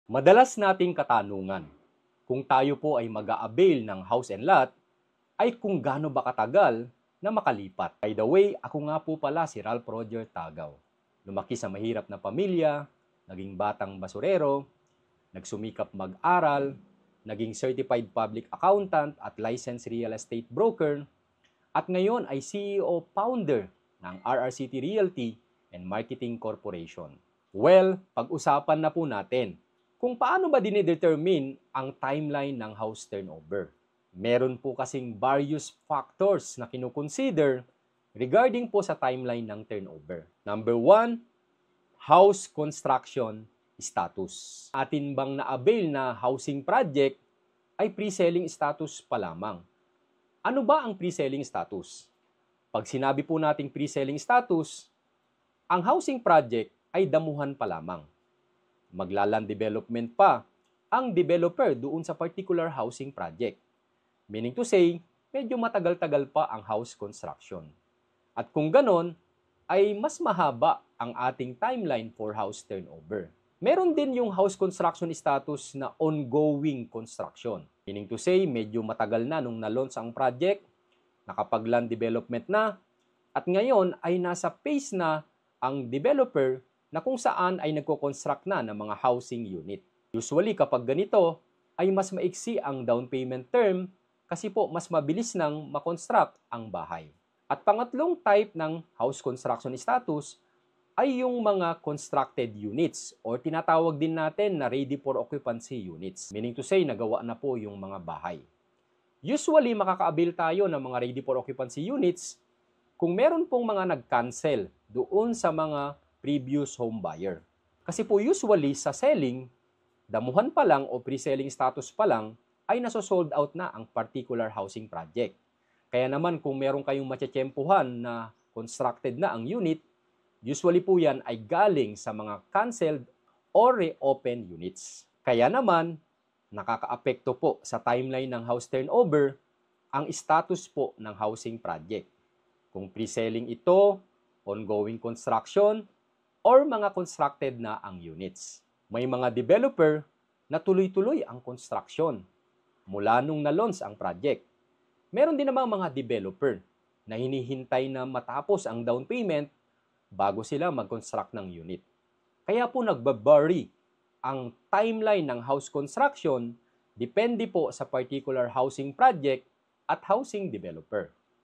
Madalas nating katanungan, kung tayo po ay mag-a-avail ng house and lot, ay kung gaano ba katagal na makalipat. By the way, ako nga po pala si Ralph Roger Tagaw. Lumaki sa mahirap na pamilya, naging batang basurero, nagsumikap mag-aral, naging certified public accountant at licensed real estate broker, at ngayon ay CEO founder ng RRCT Realty and Marketing Corporation. Well, pag-usapan na po natin kung paano ba dinidetermine ang timeline ng house turnover. Meron po kasing various factors na kinukonsider regarding po sa timeline ng turnover. Number 1, house construction status. Atin bang na-avail na housing project ay pre-selling status pa lamang. Ano ba ang pre-selling status? Pag sinabi po nating pre-selling status, ang housing project ay damuhan pa lamang. Maglaland development pa ang developer doon sa particular housing project. Meaning to say, medyo matagal-tagal pa ang house construction. At kung ganon, ay mas mahaba ang ating timeline for house turnover. Meron din yung house construction status na ongoing construction. Meaning to say, medyo matagal na nung na-launch ang project, nakapag-land development na, at ngayon ay nasa phase na ang developer na kung saan ay nagko-construct na ng mga housing unit. Usually kapag ganito, ay mas maiksi ang down payment term kasi po mas mabilis nang makonstruct ang bahay. At pangatlong type ng house construction status ay yung mga constructed units or tinatawag din natin na ready for occupancy units. Meaning to say, nagawa na po yung mga bahay. Usually, makaka-avail tayo ng mga ready for occupancy units kung meron pong mga nag-cancel doon sa mga previous home buyer. Kasi po usually sa selling, damuhan pa lang o pre-selling status pa lang ay naso-sold out na ang particular housing project. Kaya naman kung meron kayong matsyempuhan na constructed na ang unit, usually po yan ay galing sa mga canceled or reopen units. Kaya naman, nakaka-apekto po sa timeline ng house turnover ang status po ng housing project. Kung pre-selling ito, ongoing construction, or mga constructed na ang units. May mga developer na tuloy-tuloy ang construction mula nung na-launch ang project. Meron din namang mga developer na hinihintay na matapos ang down payment bago sila mag-construct ng unit. Kaya po nagba-vary ang timeline ng house construction depende po sa particular housing project at housing developer.